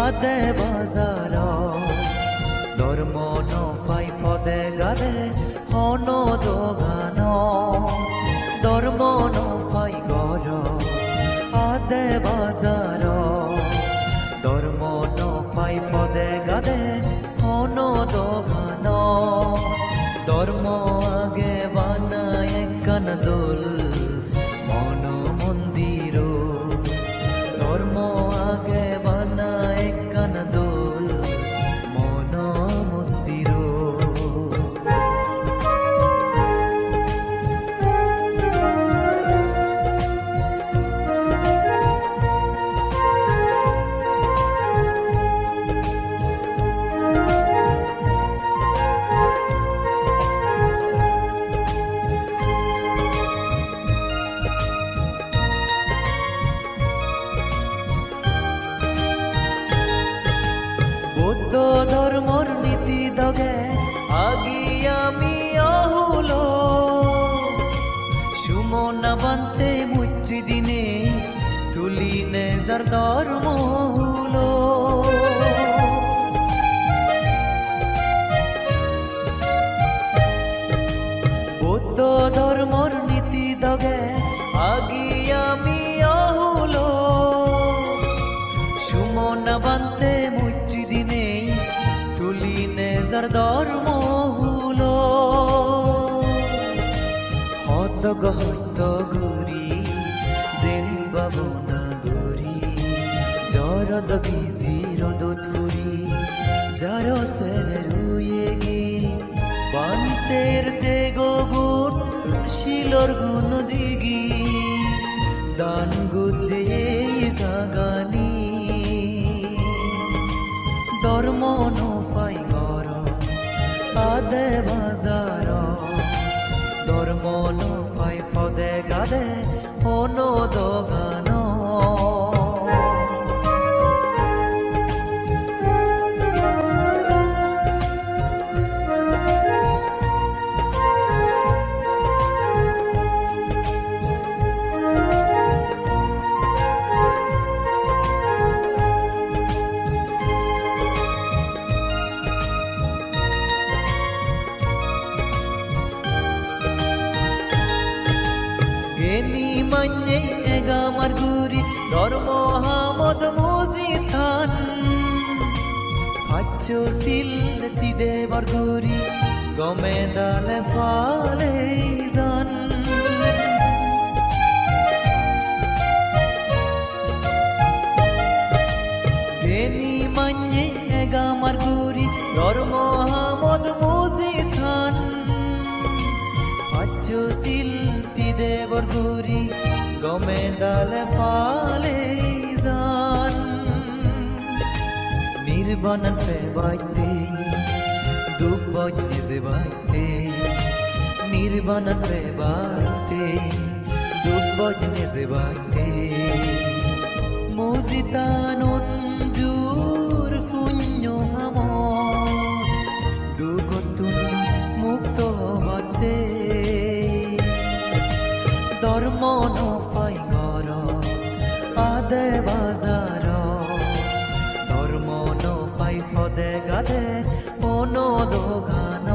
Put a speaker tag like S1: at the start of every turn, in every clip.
S1: আদে বাজার ধর্ম নফাই ফদে গাদে হন দোগান ধর্ম নফাই গর আদে বাজার ধর্ম নফাই ফদে গাদে হন দোগান ধর্ম আগে বানায় কান দোল মন মন্দির ধর্ম আগে বানায় কান দোল মন মন্দির বৌদ্ধ ধর্মর নীতি দগে আগি আমি অহুল সুমনা বান্তে মৈত্রী দিনে তুলি নেজার ধর্ম হুল বৌদ্ধ ধর্মর নীতি দগে আগি আমি অহুল সুমনা বান্তে মৈত্রী দিনে তুলি নেজার ধর্ম হুল হদ্দ গুরি দিল বাবনা গুরি জরদ বিজি রদত ফুরি যার সের রুয়ে গে বান্তের তে গুণ শিলর গুণ দিগি দান গুজে জাগানি ধর্ম নফাই গর আদে বাজার ধর্ম নফাই ফদে গাদে হন দোগান গেনি মান্যে এগামার গুরি ধর্ম হামদ মুজি থান ফাচ্চো সিলতি দেবার গুরি গমে দালে ফালে জান গেনি মান্যে এগামার গুরি ধর্ম হামদ মুজি থান ফাচ্চো সিলতি দেবর গুরি গমে দালে ফালে জান নির্বাণন পে বাইতে দুঃখ বজনে যে বাইতে নির্বাণন পে বাইতে দুঃখ বজনে যে বাইতে মুজিতানুন জুর পুণ্য হাম দুগতুন মুক্ত হতে ধর্ম নফাই গর আদে বাজার ধর্ম নফাই ফদে গাদে হন দোগান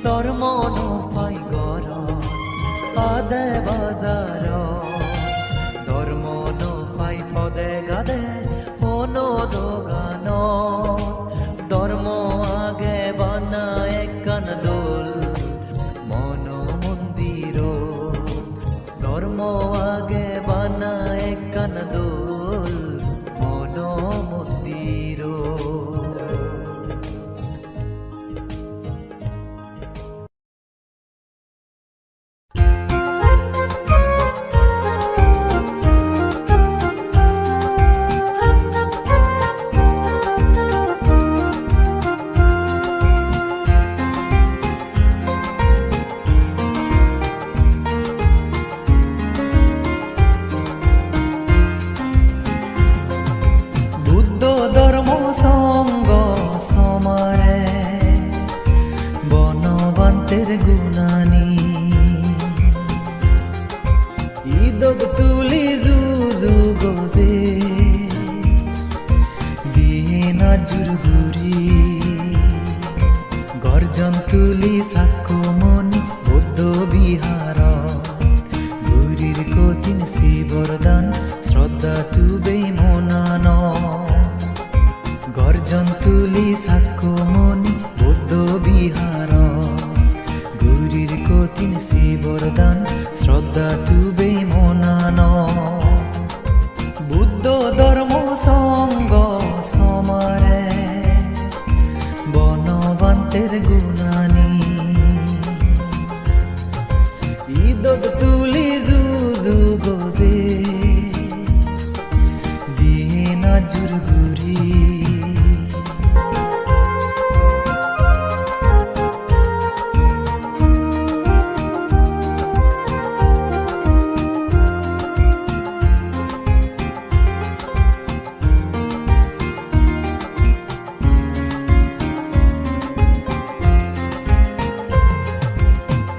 S1: ধর্ম নফাই গর আদে বাজার ধর্ম নফাই ফদে গাদে হন দোগান ধর্ম আগে বানায় কান দোল মন মন্দির ধর্ম আগে বানায় কান দোল মন মন্দির। জুরগুরি গর্জন তুলি সাক্ষ্যমণি বৌদ্ধ বিহার গুরির কঠিন শিবরদান শ্রদ্ধা তুবে মনান গর্জন তুলি সাক্ষ্যমণি বৌদ্ধ বিহার গুরির কঠিন শিবরদান শ্রদ্ধা তুবে মনান বুদ্ধ ধর্ম সঙ্গ সমারে বনবন্তের গুণানি ঈদত তুলি জুজু গজে দিয়ে না জুরগুরি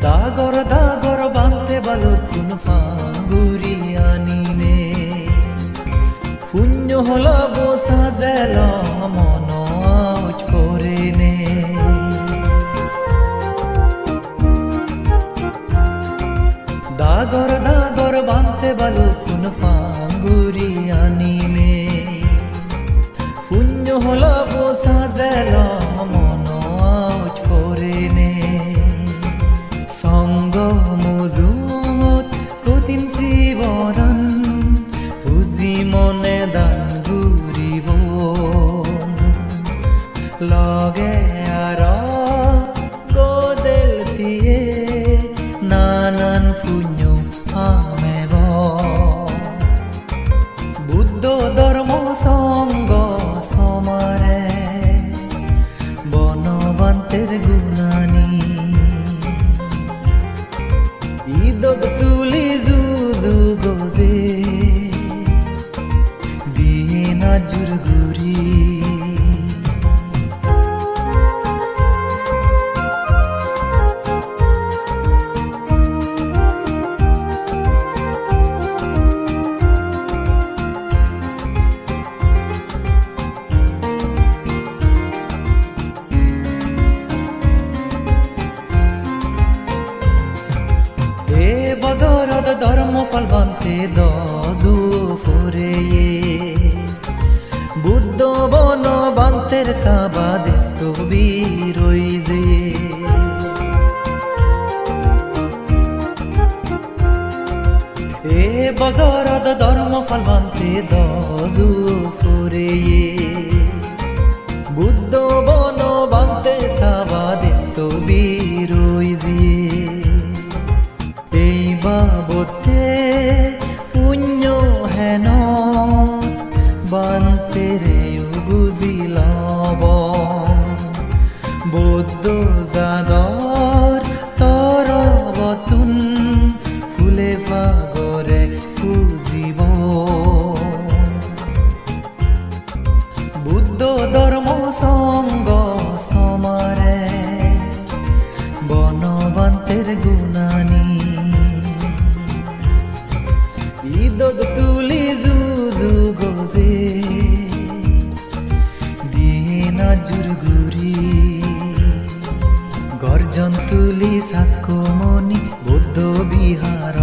S1: দাগর দাগর বান্তে বালক কোন ফাঙ্গুরি আনিনে পুণ্য হলা বসা জেল মন আউচ করে নে দাগর দাগর বান্তে বালক কোন ফাঙ্গুরি আনিনে পুণ্য হলা বসা জেল মন আউচ করে নে সঙ্গ মজুমত কঠিন শিবরণ বুঝি মনে দান ঘুরিব লগে আর গদেল থিয়ে নানান পুণ্য আমেব বুদ্ধ ধর্ম সঙ্গ সমারে বনবন্তের গুণানি ঈদত তুলি জুজু গজে দিয়ে না জুরগুরি বজরদ ধর্ম ফল বান্তে দজু ফুরে বুদ্ধ বন বান্তের সাবাদেস্ত বীরই যে এ বজরদ ধর্ম ফল বান্তে দজু ফুরে বুদ্ধ বন বান্তে সাবাদেস্ত বীরই যে এই বাবতে পুণ্য হেন বান্তেরে গুজিলাব বৌদ্ধ যাদর তর বতুন ফুলে ফাগরে পুজিব বুদ্ধ ধর্ম সঙ্গ সমারে বনবন্তের গুণানি ঈদত তুলি জুজু গজে দিয়ে না জুরগুরি গর্জন তুলি সাক্ষ্যমণি বৌদ্ধ বিহার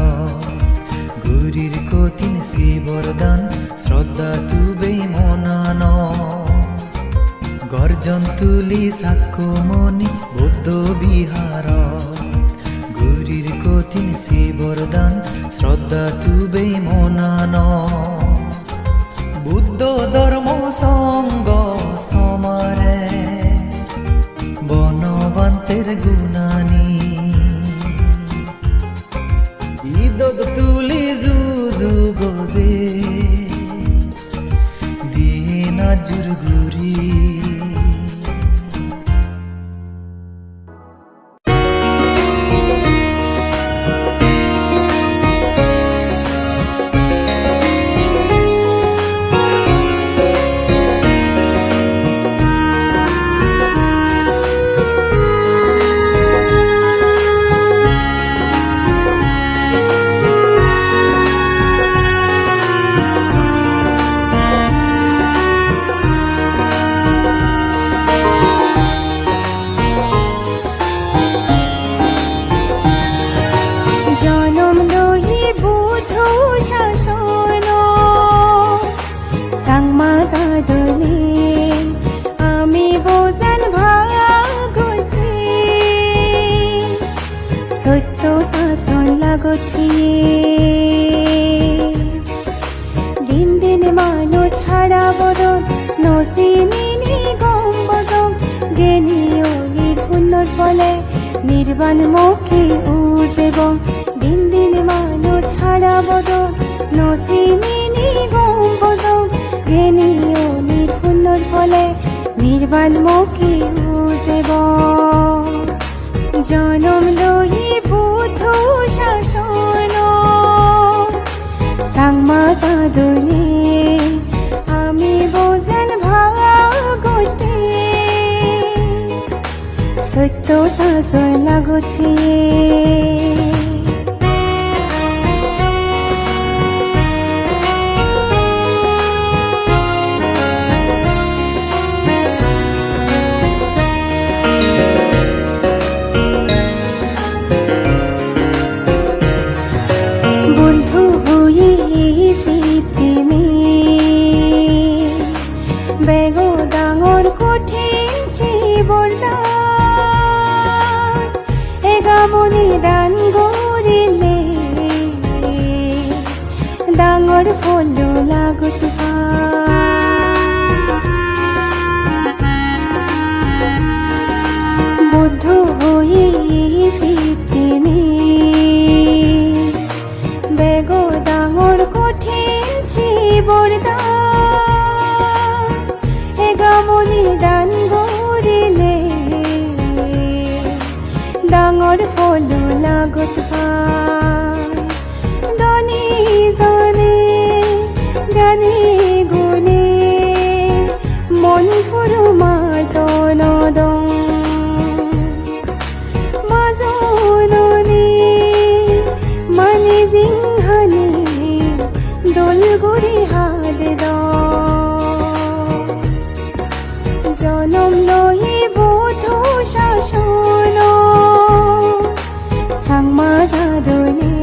S1: গুরির কঠিন শিবরদান শ্রদ্ধা তুবে মনান গর্জন তুলি সাক্ষ্যমণি বৌদ্ধ বিহার গুরির কঠিন শিবরদান শ্রদ্ধা তুবে মনান বুদ্ধ ধর্ম সঙ্গ সমারে বনবন্তের গুণানি ঈদত তুলি জুজু গজে দিয়ে না জুরগুরি
S2: লাগঠিয়ে দিন দিন মানো ছাড়া বদন নচিনি গম বজং গেনিও নির্ভুন্নর ফলে নির্বাণ মুখী উজেবং দিন দিন মানো ছাড়া বদন নচিনি গম বজং গেনিও নির্ভুন্নর ফলে নির্বাণ মুখী উজেবং জনম লই বুদ্ধ শাসন সাংমা সাধনে আমি বোঝান ভাগতে সত্য শাসন লাগতে দান গরিলে ডাঙর ফল লাগত বুদ্ধ হয়ে পিতিমে বেগ ডাঙর কঠিন বরদান এগামনি দান গরিলে ডাঙর ফল লাগত ধনী জনে জ্ঞানী গুণে মন ফুৰু মাজনদং মাজননি মানে জিংহানি দোলগুৰি হাত জনম লৈ বুদ্ধ শাসন সাংমা সাধনে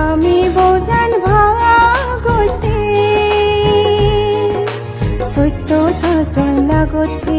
S2: আমি বোঝান ভাগতে সত্য শাসন লাগতে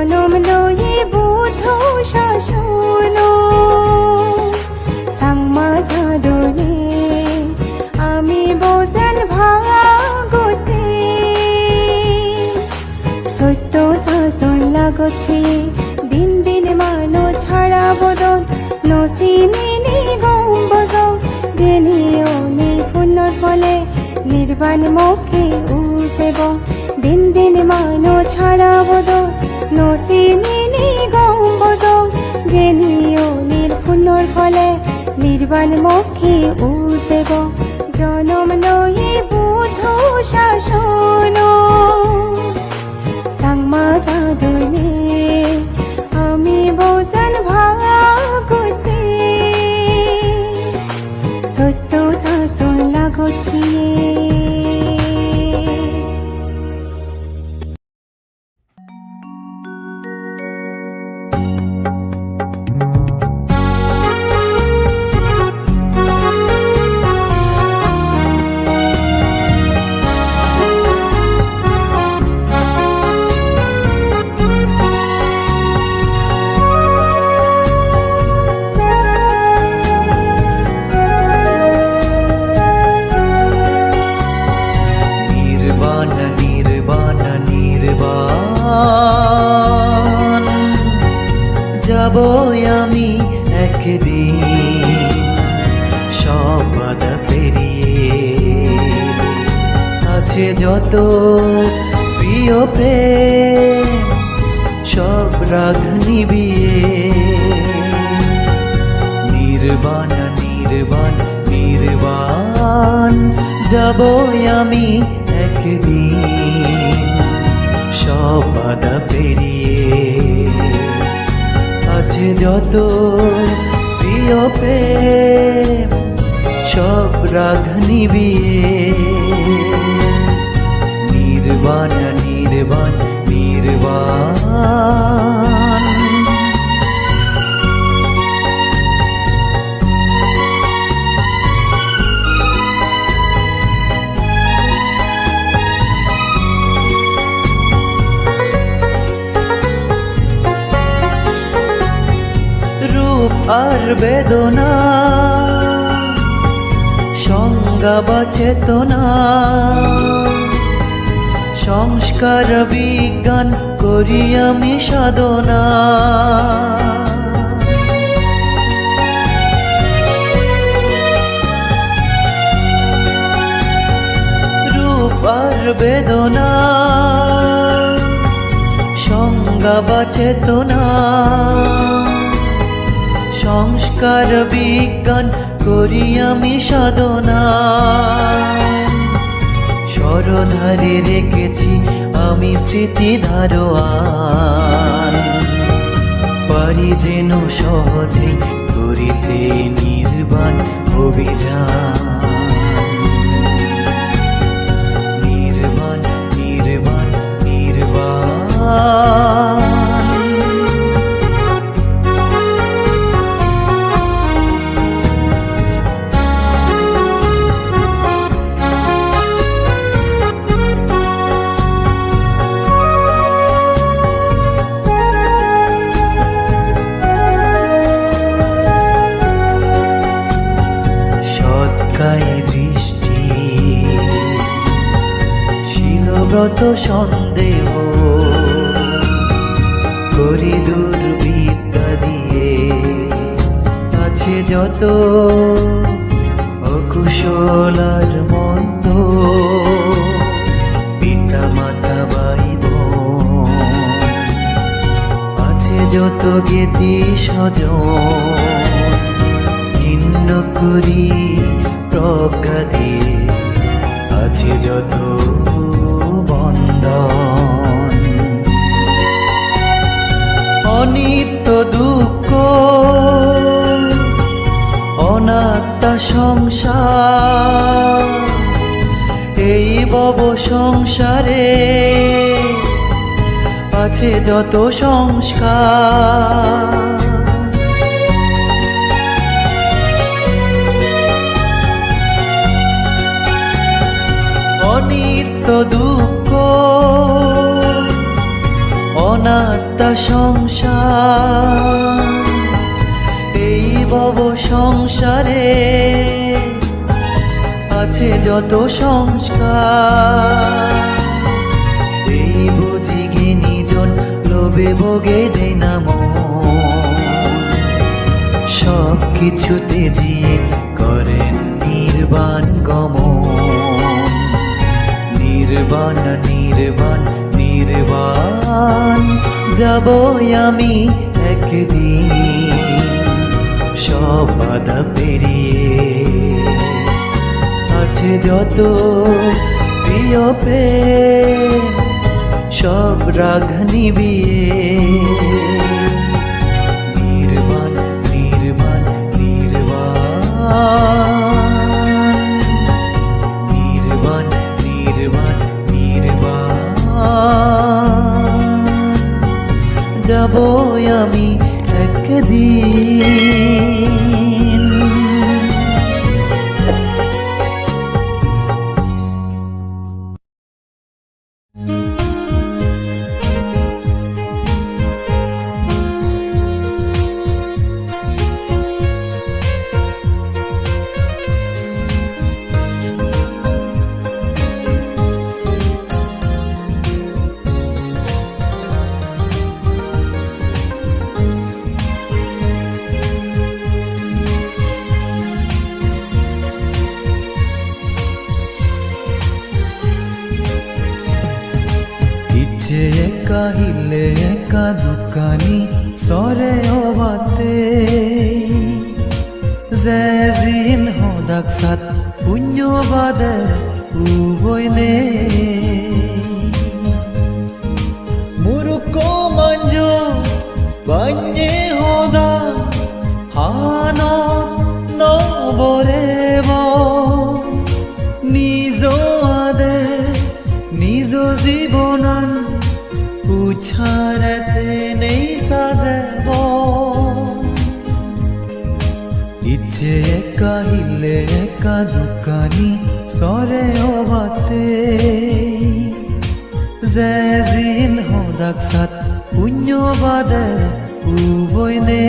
S2: জনম লৈ বুদ্ধ শাসন সাংমা সাধনে আমি বোঝান ভাগতে সত্য শাসন লাগতে দিন দিন মানো ছাড়া বদন নচিনি গম বজং গেনিও নির্ভুন্নর ফলে নির্বাণ মুখী উজেবং দিন দিন মানো ছাড়া বদন নচিনি গম বজং গেনিও নির্ভুন্নর ফলে নির্বাণ মুখী উজেবং জনম লৈ বুদ্ধ শাসন সাংমা সাধনে আমি বোঝান ভাগতে সত্য শাসন লাগতে
S1: যাবই আমি একদিন সব বাধা পেরিয়ে। আছে যত প্রিয় প্রেম সব রাগ নিবিয়ে। নির্বাণ নির্বাণ নির্বাণ যাবই আমি একদিন সব বাধা পেরিয়ে। আছে যত প্রিয় প্রেম সব রাগ নিবিয়ে। নির্বাণ নির্বাণ নির্বাণ রূপ আর বেদনা সংজ্ঞা বা চেতনা সংস্কার বিজ্ঞান করি আমি সাধনা। রূপ আর বেদনা সংজ্ঞা বা চেতনা সংস্কার বিজ্ঞান করি আমি সাধনা। স্বরধারে রেখেছি আমি স্মৃতি ধারোয়ান। পারি যেন সহজে করিতে নির্বাণ অভিযান। নির্বাণ নির্বাণ নির্বাণ দৃষ্টি শিলব্রত সন্দেহ করি দুর্বিদ্যা দিয়ে। আছে যত অকুশল আর মন্দ পিতা মাতা ভাই বোন। আছে যত জ্ঞাতি স্বজন চিহ্ন করি প্রজ্ঞা দিয়ে। আছে যত বন্ধন অনিত্য দুঃখ অনাত্মা সংসার। এই ভব সংসারে আছে যত সংস্কার। অনিত্য দুঃখ অনাত্মা সংসার। এই ভব সংসারে আছে যত সংস্কার। এই বুঝি জ্ঞানীজন লোভে ভোগে দেয় না মন। সব কিছু তেজিয়ে করেন নির্বাণ গমন। নির্বাণ নির্বাণ নির্বাণ যাবই আমি একদিন সব বাধা পেরিয়ে। আছে যত প্রিয় প্রেম সব রাগ নিবিয়ে। নির্বাণ নির্বাণ নির্বাণ নির্বাণ নির্বাণ নির্বাণ যাবই আমি একদিন। sore obate Zezin hodak sat punyo bade uboine Muruko manjo banye hoda hanot no borebo Nizo ade nizo jibonan পুছারেতে নেই সাজেব ইচ্ছে কাহিলে কাদুকানি সরে ওবাতে জেজিন হোদাক সাত পুণ্য বাদে উবইনে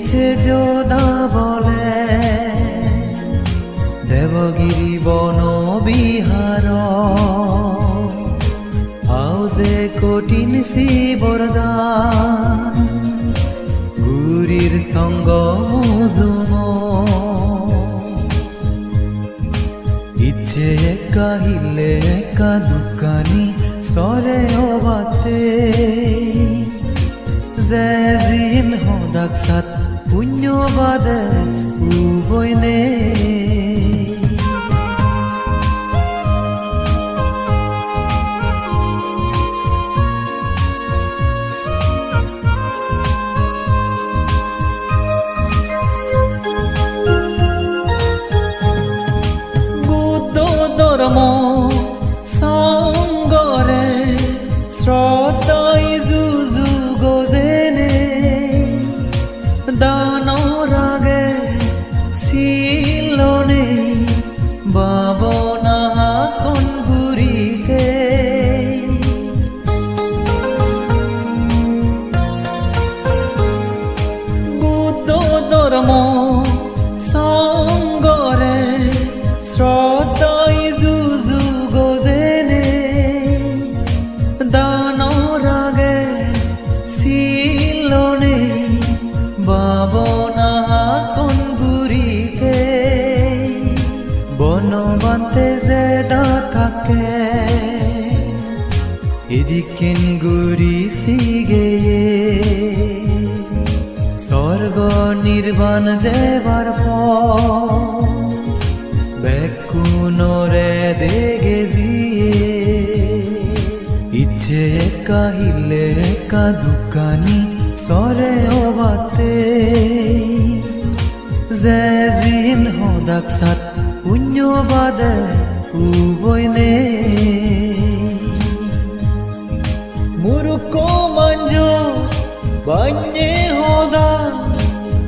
S1: ইচ্ছে যোদা বলে দেবগিরি বন বিহার আও যে কঠিন শিবরদান গুরির সঙ্গ জুম ইচ্ছে কাহিলে কাদুকানি সরে ওবাতে জেজিন হোদাক সাত পুণ্য বাদে উবইনে বুদ্ধ ধর্ম সঙ্গরে শ্রদ্ধাই জুজু গজেনে দানর আগে শিলনে বাবনা কনগুরিতে বুদ্ধ ধর্ম সঙ্গরে শ্রদ্ধাই জুজু গজেনে দানর আগে শিলনে বাবনা কনগুরিতে বনবান্তে যে দা থাকে এদিকেন গুরি সিগে স্বর্গ নির্বাণ যেবার বেকুনরে দেগে জিয়ে ইচ্ছে কাহিলে কাদুকানি সরে ওবাতে জেজিন হোদাক সাত পুণ্য বাদে উবইনে মুরুকো মঞ্জো বন্যে হোদা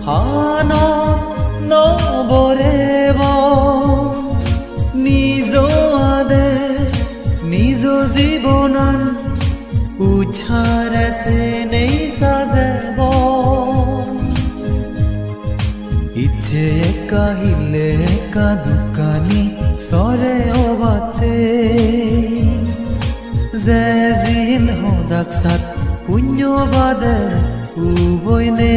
S1: হানত নবরেব নিজ আদে নিজ জীবনান উছারেতে নেই সাজেব ইচ্ছে কাহিলে কাদুকানি সরে ওবাতে জেজিন হোদাক সাত পুণ্য বাদে উবইনে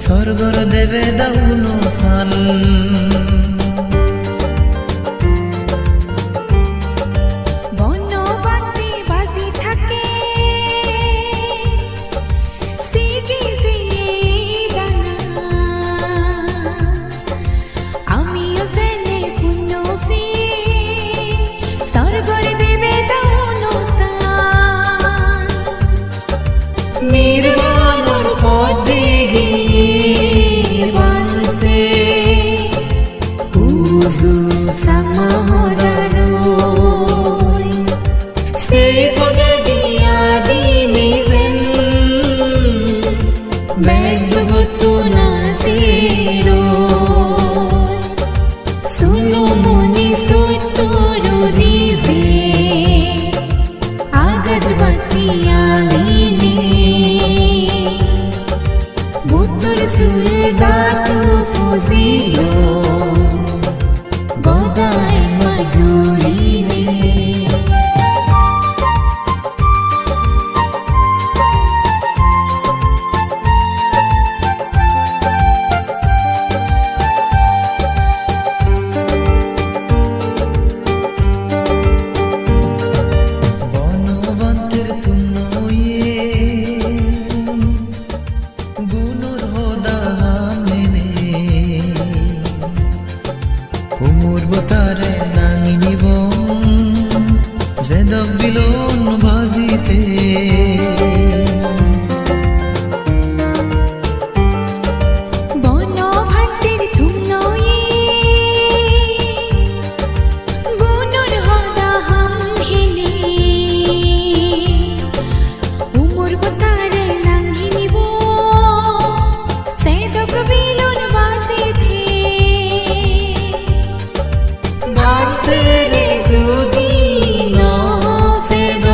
S1: স্বর্গর দেবে দাউনো সান
S2: বনবাতি বাজি থাকে সিটি দানা আমিও জেনে ফুনো ফি স্বর্গর দেবে দাউনো সান
S1: নির্বাণর পথে গিয়ে বানতে
S2: Uzu sama hodanoi
S1: সেই ফগে দিয়া দিনিজেন
S2: Megdugutu nasiro Sunu muni suturu dize Agaj batiyalini Butur suldatu fuzilo Godai madurini
S1: বনবন্তের তুনয়ে বুনুর হোদা মেনে উমুর বতারে নাঙিনিব জেদক বিলন বাজিতে
S2: বনভান্তির থুমনয়ে গুনুর হদা হাম হেনে উমর বতারে নাঙ্গিনিব সেদক বিলুন বাজিতে
S1: ভাগতে রে
S2: যদি নফেদ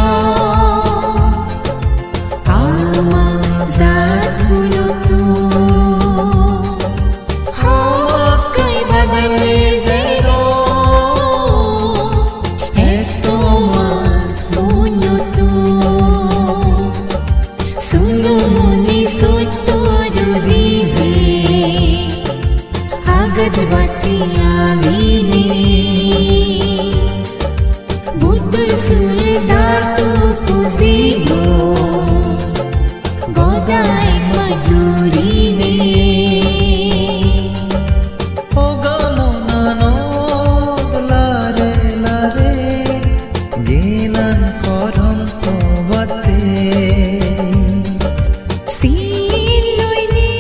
S2: আমাজাতুলো তু হামাকাই বাদলে জেগো একতমার পুণ্যতু সুনো মুনি সত্যরু দিজে আগজ বাতিয়ালিনি বুদ্ধর সুলদাতু ফুজিলো গদাই মাদুরিনে
S1: ও গমনানদ লারে লারে গেলান ফরম কবাতে
S2: সিলইনে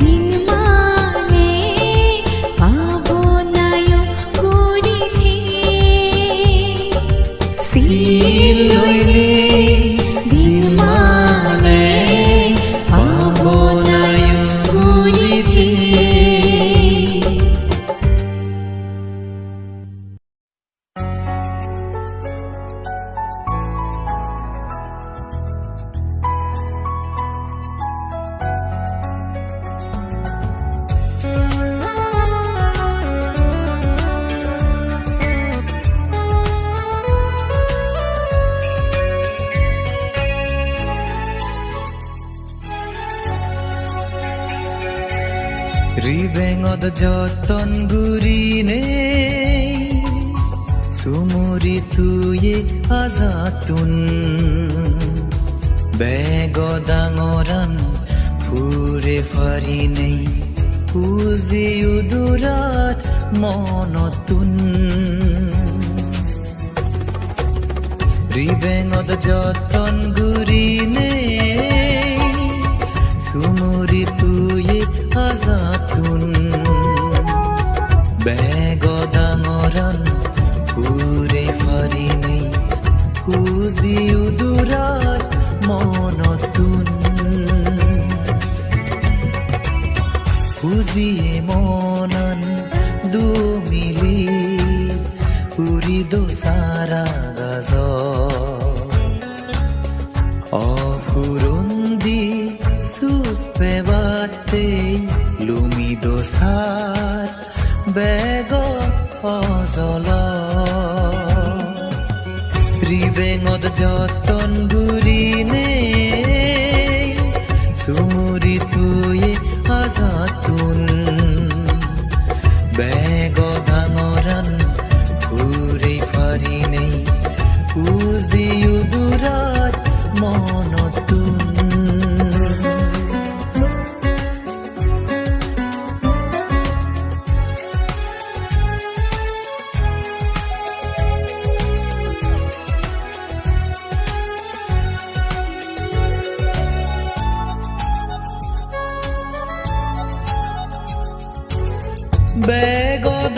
S2: দিন মানে পাবনায় করিতে সিলইনে দিন মানে পাবনায় করিতে
S1: রিবেঙত যতন গুরিনে সুমুরি তুয়ে আজাতুন বেগ ডাঙরান ফুৰে ফাৰি নেই পুজি উদুৰাত মনতুন ৰিবেঙত যতন গুৰিনে সুমুরি তুয়ে আজাতুন বেগ ডাঙরান ফুৰে ফাৰি নেই পুজি উদুৰাত মনতুন পুজিয়ে মনান দুমিলি পুরি দোসারা গাজ অফুরন্দি সুপে বাতে লুমি দোসার বেগ অজল রিবেঙত যতন গুৰিনে sumuri tuye azatun bego dangoran puri farinei uzi udurat monotun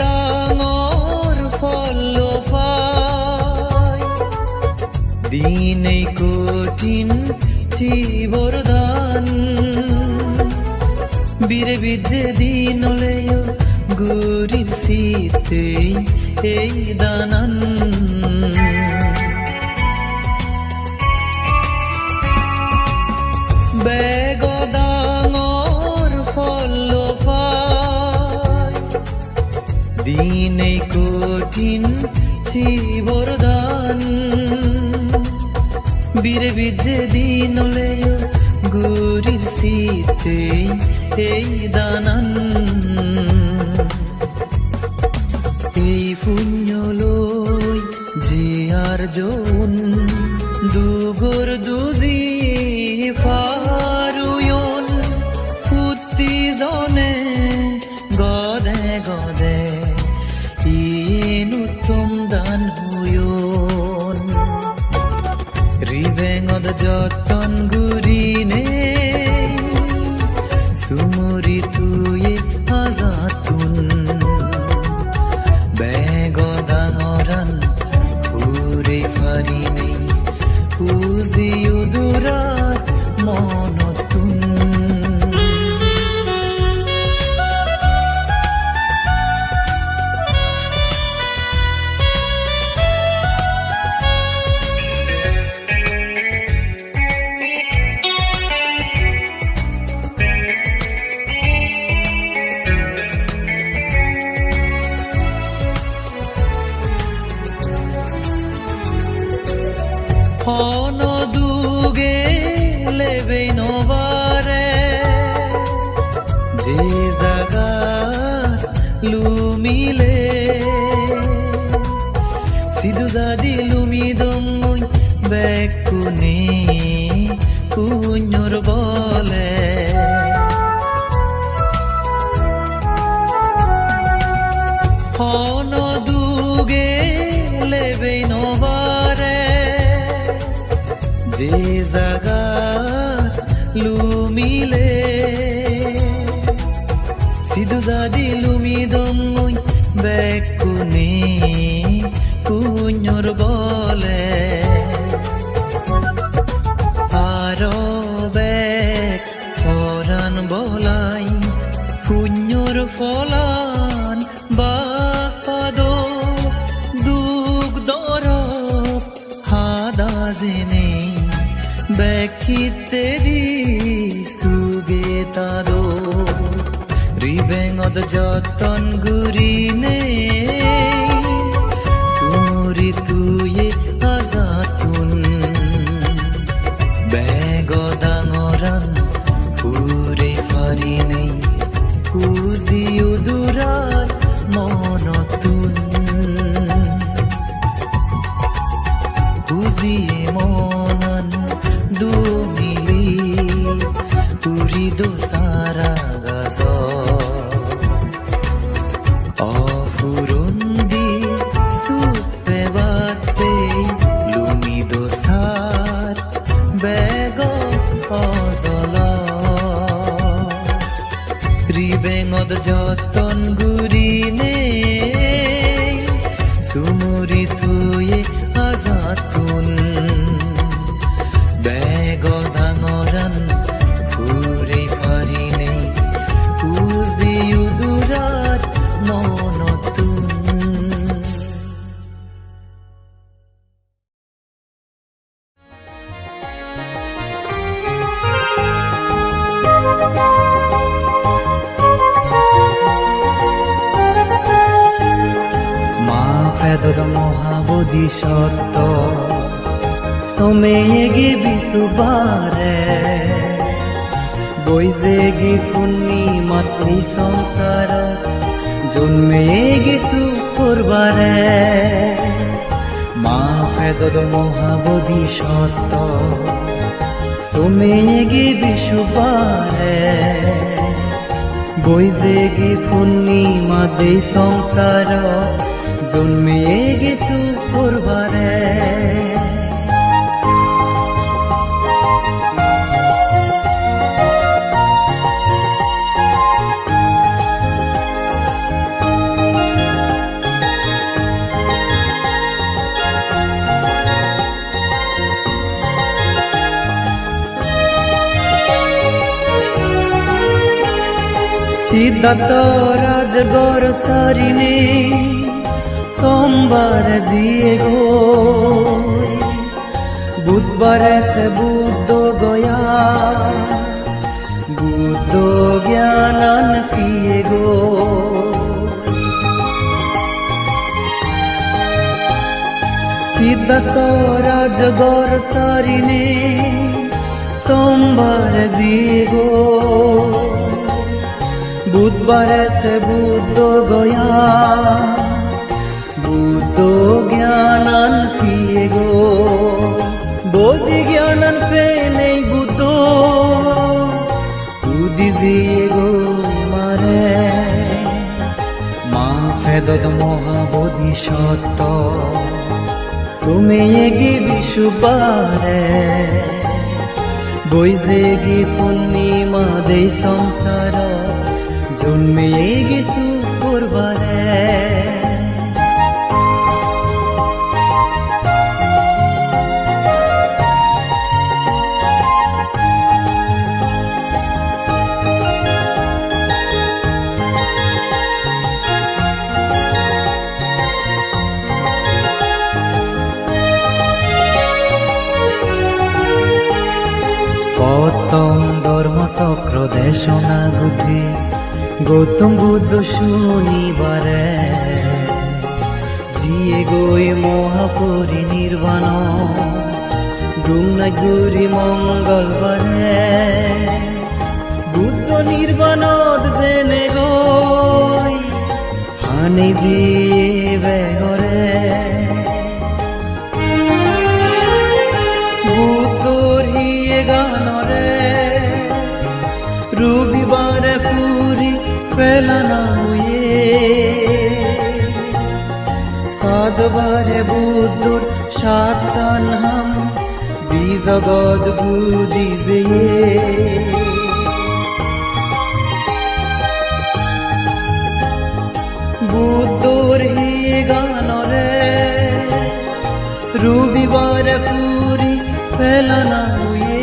S1: বেগদাঙর ফলো ফাই দিনেই কঠিন চিবরদান বীরে বিজে দিন লেয় গুরির শীতে এই দানান বেগদাঙর ফলো দিনে কঠিন চিবরদান বীরে বিজে দিন লেয় গুরির শীতে এই দানান এই পুণ্য লই যে আর জন দুগর দুজি ফারুয়ন পুতি জনে গদে গদে ইনুত্তম দান হুয়ন রিবেঙদ যতন গুরিনে সুমরি তুয়ে আজাতুন বেগদাঙরান পুরে ফারিনে উজি উদুরাত মনতুন হন দুগে লেবে নবারে যে জাগা লুমিলে সিধু জাদি লুমি দমই বেকুনে পুণ্যর বলে হন দুগে লেবে নবারে যে জাগা লুমিলে সিধু জাদি লুমি দমই বেকুনে পুণ্যর বলে আরো বেক ফরান বলাই পুণ্যর ফলান বাকপাদ দুগ দরব হাদা জেনে বেকিতে দি সুগে তাদো রিবেঙদ যতন গুরিনে সুমরি তুয়ে আজাতুন বেগদাঙরান পুরে ফারিনে উজি উদুরাত মনতুন উজিয়ে মনন দুমিলি উরিদো সারা গাছ অফুরন্দি সুপে বাতে লুমিদো সার বেগ অজল রিবেঙদ যতন গুরিনে সুমরি তুয়ে আজাতুন বেগদাঙরান পুরে ফারিনে উজি উদুরাত মনতুন ফেদর মহাবোধি সত্য সোমেগে বিশুবারে বৈজেগি পূর্ণিমাত এই সংসাৰত জন্মে গেছো কৰবাৰে মা ভেদত মহাবোধি সত্য সোমেগি বিশুবাৰে বৈজেগি পূৰ্ণিমাত এই সংসাৰত জন্মে গেছো কৰবাৰে সিদ্ধার্থ রাজগর সারিনে সোমবার জিয়ে গৈ বুধবারেতে বুদ্ধ গয়া বুদ্ধ জ্ঞানান ফিয়ে গৈ সিদ্ধার্থ রাজগর সারিনে সোমবার জিয়ে গৈ বুধবারেতে বুদ্ধ গয়া বুদ্ধ জ্ঞানান ফিয়ে গো বোধি জ্ঞানান ফেনে বুদ্ধ বুদ্ধি দিয়ে গো মারে মা ফেদত মহাবোধি সত্য সুমেগি বিশুবারে বৈজেগি পূর্ণিমা দেই সংসার জন্মে গেছো কৰবাৰে প্রথম ধর্মচক্র দেশনা গুজি গৌতম বুদ্ধ শনিবারে জিয়ে গৈ মহাপরিনির্বাণ ডুমনাগুৰি মঙ্গলবাৰে বুদ্ধ নির্বাণত যেনে গৈ হানি জিয়ে বেগৰে বুদ্ধৰ হিয়ে গানৰে রবিবারে ফুরি পেলানা হয়ে সাতবারে বুদ্ধর সাতান হাম বিজগৎ বুদ্ধি যে বুদ্ধর হিয়ে গানরে রবিবারে ফুরি পেলানা হয়ে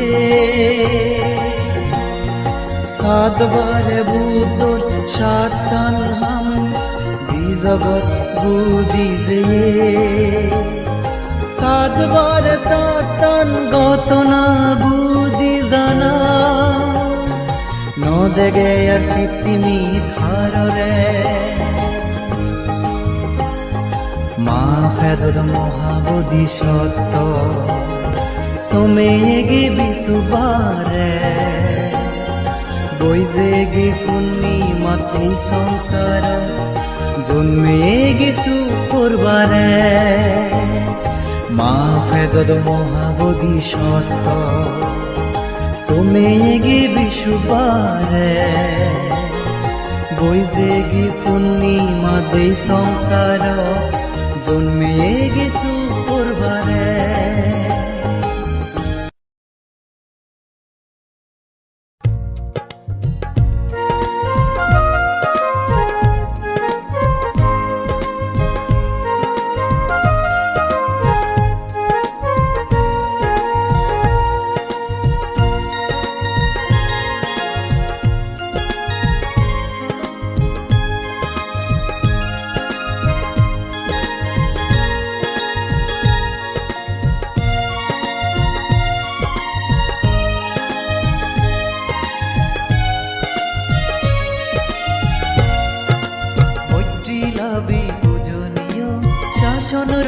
S1: সাতবারে বুদ্ধর সাতান হাম বিজগৎ বুদ্ধি যে সাতবারে সাতান ঘটনা বুদ্ধি জানা নদেগে আর কৃত্রিমি ধাররে মা ফেদত মহাবোধি সত্য সোমেগি বিশুবারে বৈজেগি পূর্ণিমাত এই সংসার জন্মে গেছো কৰবাৰে মা ভেদত মহাবোধি সত্য সোমেগি বিশুবাৰে বৈজেগি পূর্ণিমাত এই সংসার জন্মে গেছো কৰবাৰে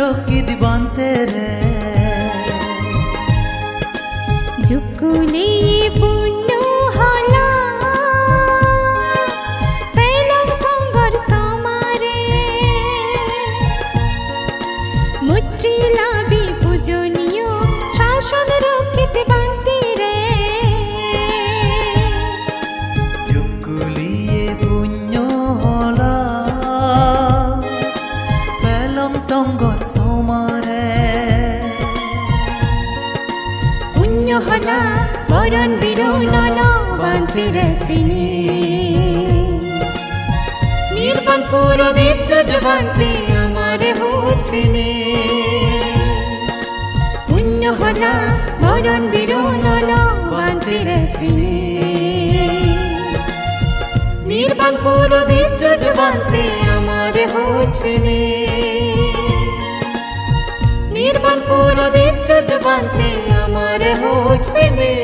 S1: রকি দিবান্তে রে
S2: যুকুলে পূর্ণ হলা মরণ বিরুনল বান্তিরে ফিনি
S1: নির্বাণ পুরো দিচ্ছ জবান্তে আমারে হুট ফিনি
S2: পুণ্য হলা মরণ বিরুনল বান্তিরে ফিনি
S1: নির্বাণ পুরো দিচ্ছ জবান্তে আমারে হুট ফিনি নির্বাণ পুরো দিচ্ছ জবান্তে আমারে হুট ফিনি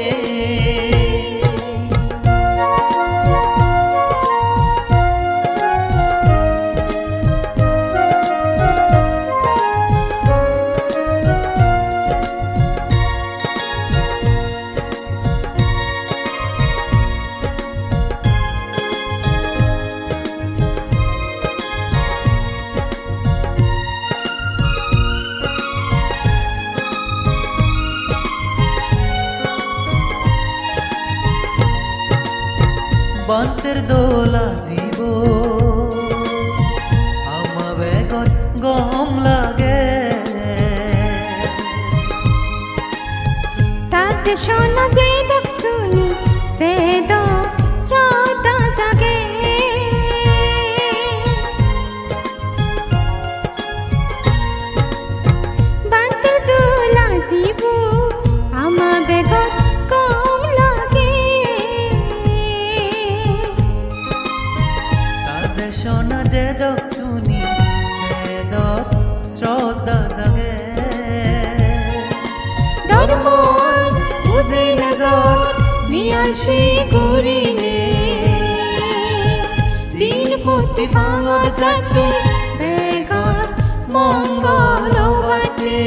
S1: বান্তের দোলা জীব আমা বেগত গম লাগে
S2: তাতে শোনা যে দক শুনি সে দক শ্রদ্ধা জাগে বান্তের দোলা জীব আমা বেগত কম লাগে
S1: তাদের শোনা যে দক শুনি সে দক শ্রদ্ধা জাগে
S2: ধর্মন
S1: বুঝে নজর
S2: মিয়াশি গুরিনে
S1: দিন পুতি ফাঙদ চাটু
S2: বেগর
S1: মঙ্গল বাটে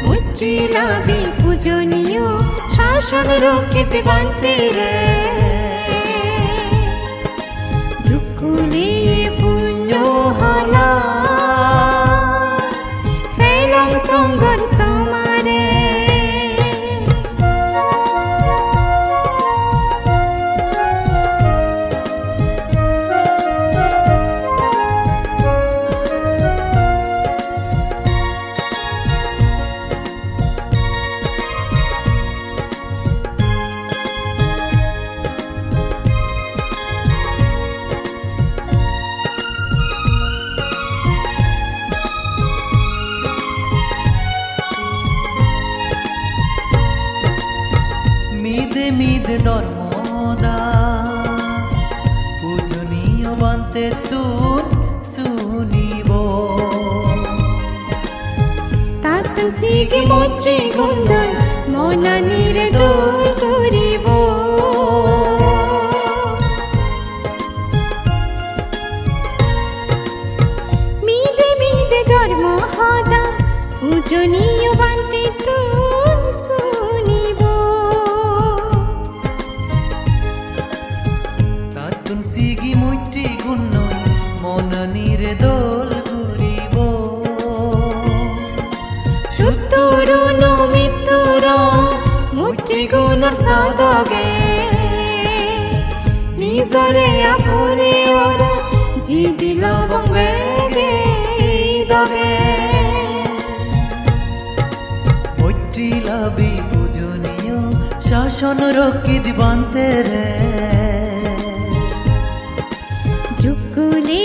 S2: মুত্রিলাবি পূজনীয় শাসন রক্ষিতে বান্তে রে ঝুকুলি পুণ্য হলা ফেলং সঙ্গর সমারে
S1: মিদে মিদে ধর্মদা পূজনীয় বান্তে তুন শুনিব
S2: তাতন সিগে মৈত্রী গুন্দন মনানিরে দূর করিব মিদে মিদে ধর্ম হদা পূজনীয় বান্তি তুন শুনিব
S1: তাতুন সিগি মৈত্রী গুণ মনানিরে দোল ঘুরিব
S2: সুতরুণ মিত্র মুঠি গুণর সদগে নিজরে আপনে ওর জি দিল বঙ্গে দগে
S1: মৈত্রী লাভি পূজনীয় শাসন রক্ষিত বান্তে রে
S2: ঝুকুলি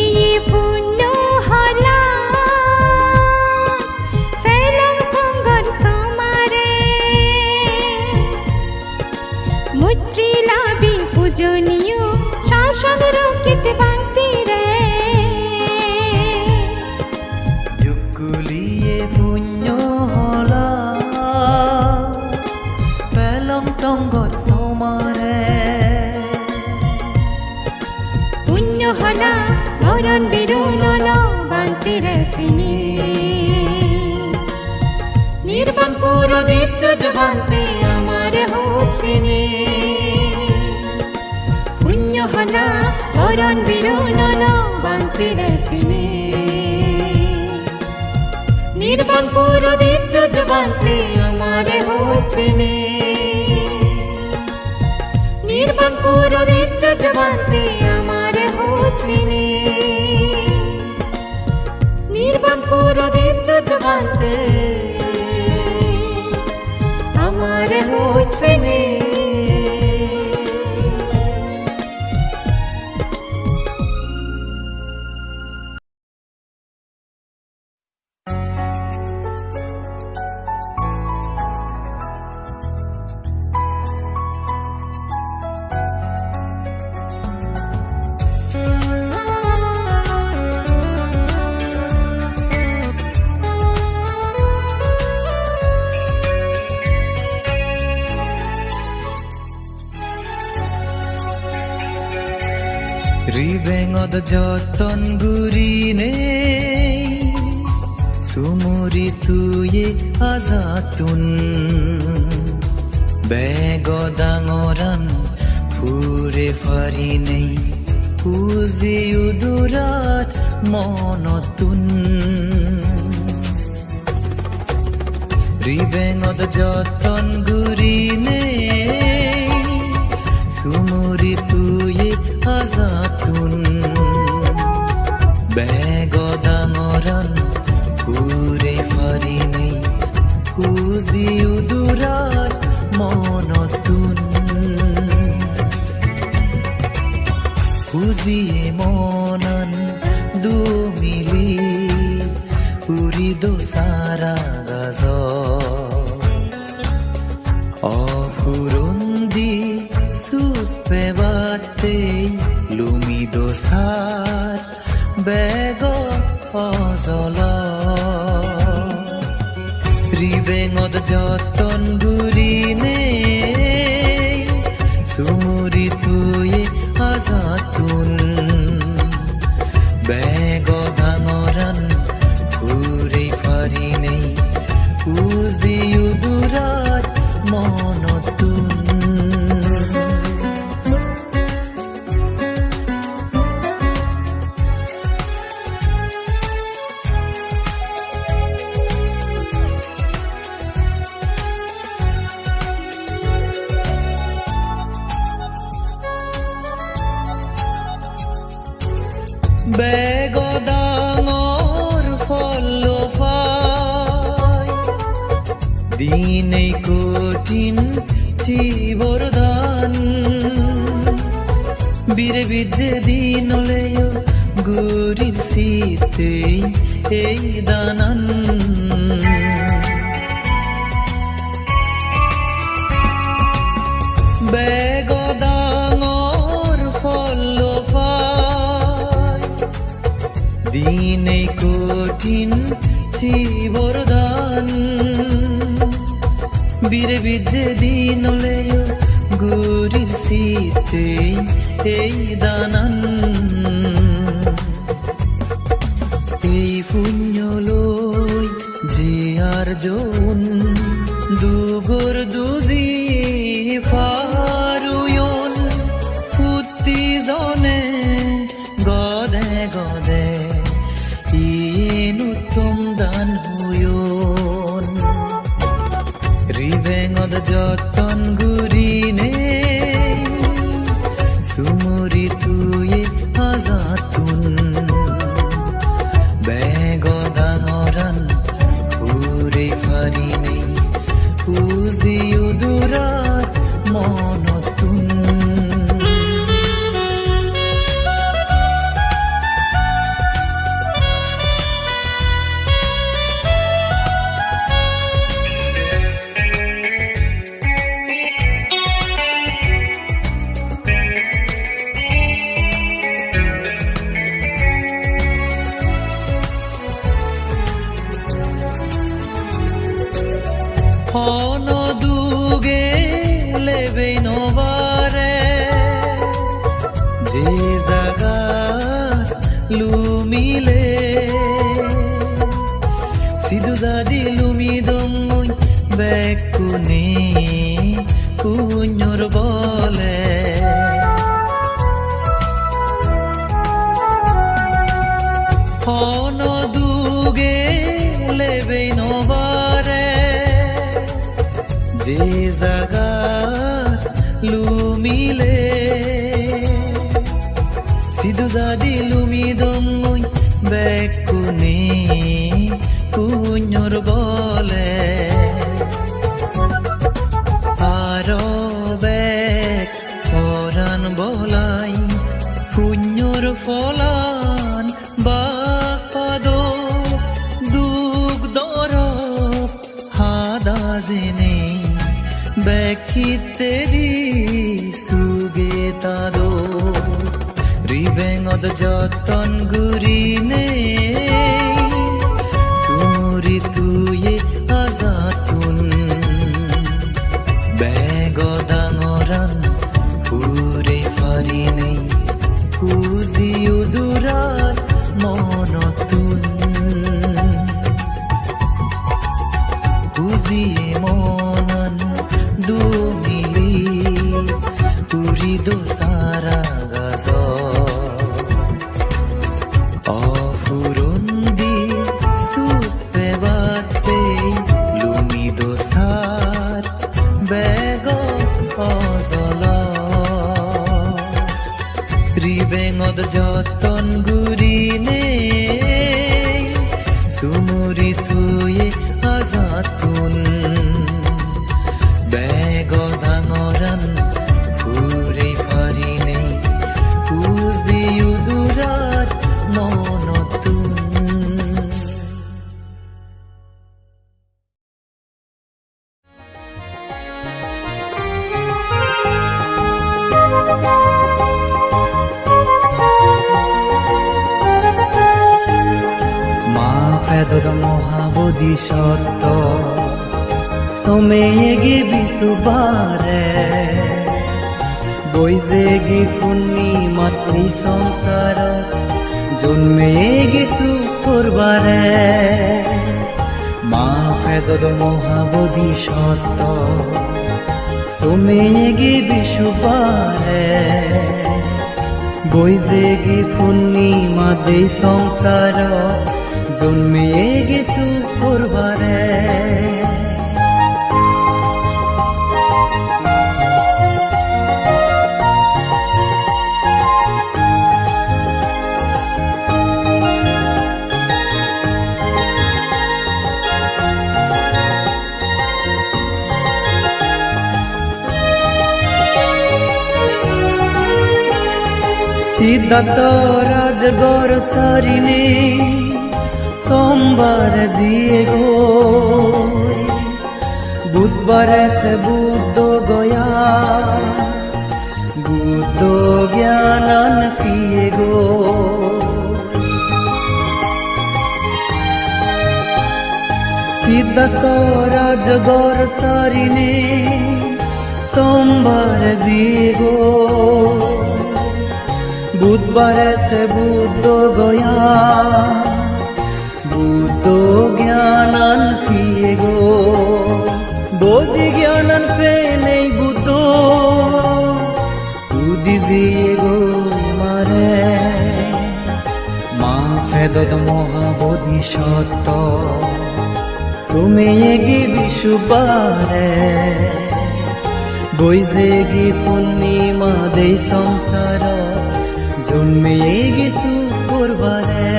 S2: পুণ্য হলা ফেলং সঙ্গর সমারে মুত্রিলাবি পূজনীয় শাসন রক্ষিতে বান্তি রে
S1: জুকুলিয়ে পুণ্য হলা পেলং সঙ্গত সমারে
S2: পুণ্য হলা মরণ বিরুনল বান্তিরে ফিনি
S1: নির্বাণ পুরো দিচ্ছ জবান্তে আমারে হুট ফিনি
S2: পুণ্য হলা মরণ বিরুনল বান্তিরে ফিনি
S1: নির্বাণ পুরো দিচ্ছ জবান্তে আমারে হুট ফিনি নির্বাণ পুরো দিচ্ছ জবান্তে আমারে হুট ফিনি নির্বাণ পুরো দিচ্ছ জবান্তে
S2: আমারে হইছে নে
S1: Ribengod joton gurine Sumuri tuye azatun Begodangoran pure farine Uzi udurat monotun Ribengod joton gurine Sumuri tuye azatun Begodangoran pure farine Uzi udurat monotun Uzi monan dumili Urido sara gazo Ofurundi supevate lumido sar bego ozolo Ribengod joton gurine Sumuri tuye azatun Begodangoran pure farine Uzi udurat monotun Begodangor follow fai Dinei kotin chibordan Bire bije dinoleyo gurir sitei ei danan Begodangor follow fai Dinei kotin chibordan Bire bije dinoleyo gurir sitei ei danan Ei punyoloi je arjon dugor duzi faruyon putti zone gode gode inutom dan huyon Ribengod joton gurine Sumuri tuye azatun Begodangoran pure farine Uzi udurat monotun Hono duge lebe novare Je zaga lumile Sidu zadi lumidongoy bekune punyor bole Hono duge lebe novare যে জাগা লুমিলে সিধু জাদি লুমি দমই বেকুনে পুণ্যর বলে sugetado ribengod joton gurine sumuri tuye azatun begodangoran pure farine uzi udurat monotun uziye monan dumili urido sara gazo ofurundi supebate lumido sat bego ozolo ribengod joton gurine sumuri tuye azatun begodangoran pure farine uzi udurat monotun Pedod Mohabodhisatto Someyegi bisubare Boizegi purnimat ei সংসারত জন্মেগি শুক্রবারে মা Pedod Mohabodhisatto Someyegi bisubare Boizegi purnimat ei সংসারত জন্মিয়ে গেছু করবারে Siddharth রাজগর সারিনে সোমবার জিয়ে গই বুধবারেতে বুদ্ধ গয়া বুদ্ধ জ্ঞানান ফিয়ে গো সিদ্ধার্থ রাজগর সারিনে সোমবার জিয়ে গো বুধবারেতে বুদ্ধ গয়া বুদ্ধ জ্ঞানান ফিয়ে গো বোধি জ্ঞানান ফে নেই বুদ্ধ বুদ্ধি দিয়ে গো মারে মা Pedod Mohabodhisatto Someyegi bisubare বৈজেগি পূর্ণিমা দেই সংসার জন্মিয়ে গেছু করবারে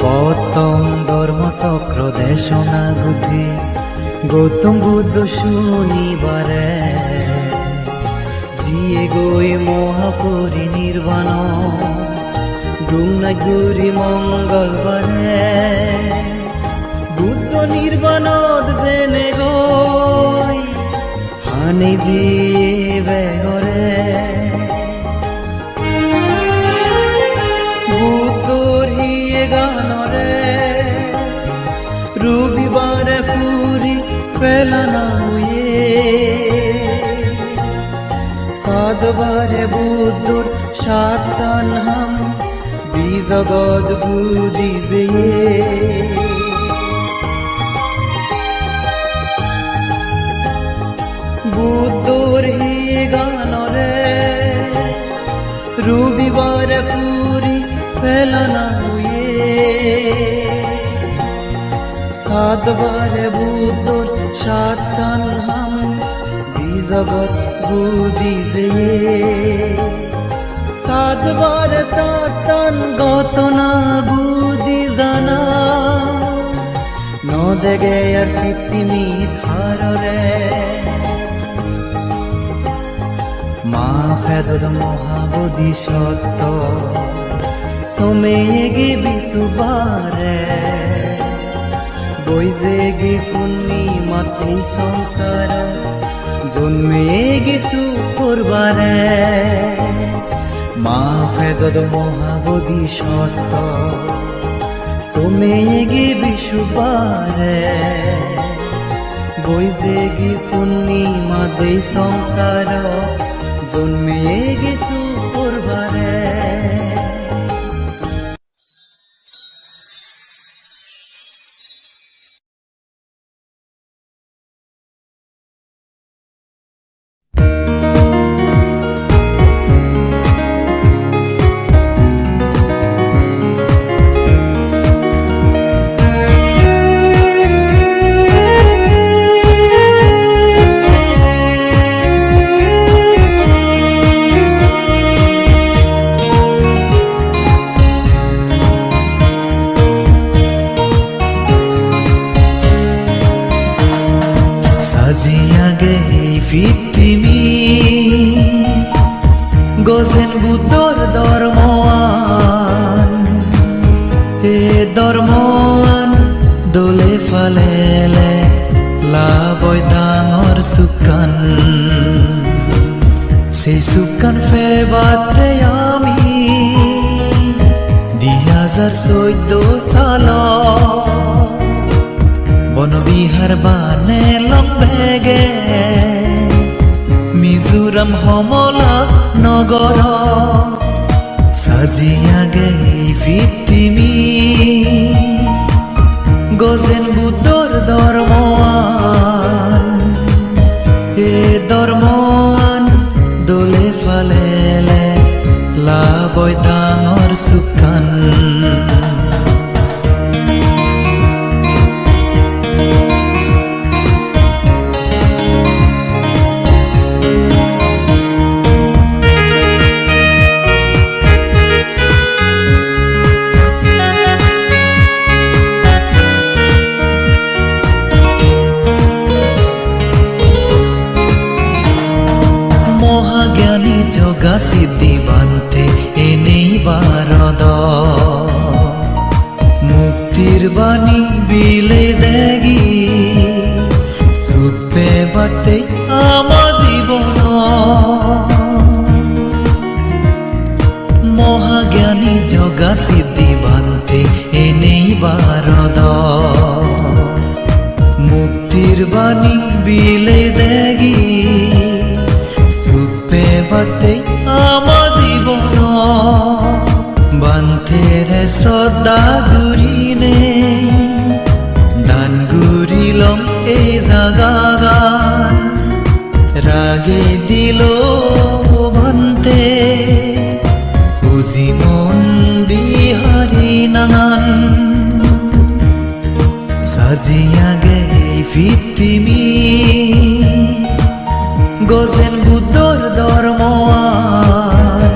S1: গৌতম ধর্মচক্র দেশনা গুজি গৌতম বুদ্ধ শনিবারে জিয়ে গই মহাপরিনির্বাণ ডুংনাগুরি মঙ্গলবারে বুদ্ধ নির্বাণত জেনে গই হানে জিয়ে বেগরে বুদ্ধর হিয়ে গানরে রবিবারে পুরি পেলানা হুয়ে সাতবারে বুদ্ধর সাতান হাম বিজগৎ বুদ্ধি যেয়ে বুদ্ধর হিয়ে গানরে রবিবারে পুরি পেলানা হুয়ে সাতবারে বুদ্ধর সাতান হাম বিজগৎ বুদ্ধি যেয়ে সাতবারে সাতান গতনা বুদ্ধি জানা নদেগে আর কৃত্রিমি ধাররে মা ফেদদ মহাবোধি সত্য সোমেগে বিশুবারে বৈজেগে পূর্ণিমা এই সংসার জন্মেগে শুক্রবারে মা ফেদদ মহাবোধি সত্য সোমেগে বিশুবারে বৈজেগে পূর্ণিমা এই সংসার জন্মেগে শুক্রবারে সাজিয়াগে এই পৃথিবী গোসেন বুদ্ধর ধর্মওয়ান এ ধর্মওয়ান দোলে ফালেলে লাবই ডাঙর সুকান সেই সুকান ফেবাতে আমি 2014 সাল বনবিহার বানে লম্বেগে মিজোরাম সমলা নগর সাজিয়াগে এই পৃথিবী গোজেন বুদ্ধর ধর্মওয়ান এ ধর্মওয়ান দোলে ফালেলে লাবই ডাঙর সুকান মহাজ্ঞানী যোগা সিদ্ধি বান্তে এনেই বারদ মুক্তির বাণী বিলে দেগি সুপে বাতে আমা জীবন মহাজ্ঞানী যোগা সিদ্ধি বান্তে এনেই বারদ মুক্তির বাণী বিলে দেগি বাতে আমা জীবন বান্তেরে শ্রদ্ধা গুরিনে দান গুরিলম এই জাগাগান রাগে দিল বান্তে বুঝি মন বিহারি নানান সাজিয়াগে এই পৃথিবী গোজেন বুদ্ধর ধর্মওয়ান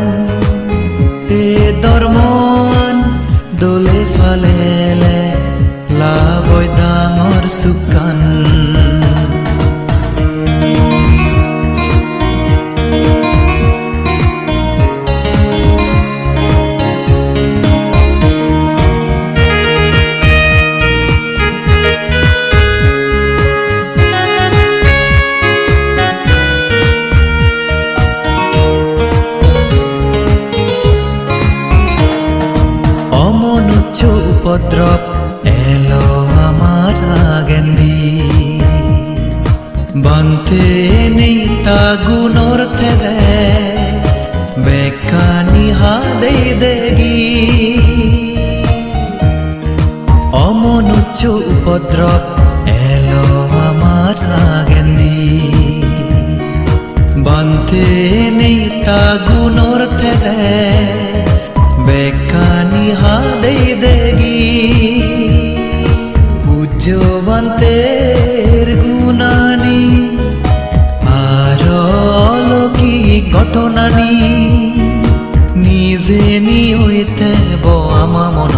S1: এ ধর্মওয়ান দোলে ফালেলে লাবই ডাঙর সুকান উপদ্রব এলো আমার আগেন্দি বান্তে নেই তা গুণর থেজে বেকানি হাদে দেগি অমনুচ্ছ উপদ্রব এলো আমার আগেন্দি বান্তে নেই তা গুণর থেজে বেকানি হাদে দেগি পূজ্যবন্তের গুণানি আর অলৌকিক ঘটনানি নিজে নি হইতে আমা মন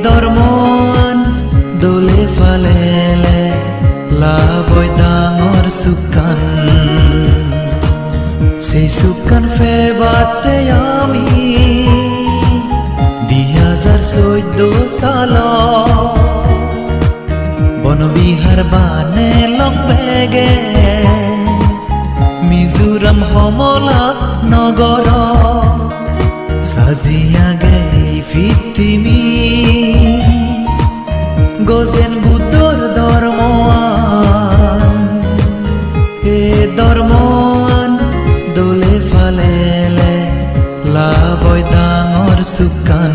S1: ধর্মৱান দোলে ফালেলে লাবই ডাঙৰ সুকান সেই সুকান ফেবাতে আমি 2014 সাল বনবিহাৰ বানে লগ বেগে মিজোৰাম সমলা নগৰ সাজিয়াগে ভিত্তিমি গজেন বুদ্ধৰ ধৰ্মৱান ধৰ্মৱান দোলে ফালেলে লাবই ডাঙৰ সুকান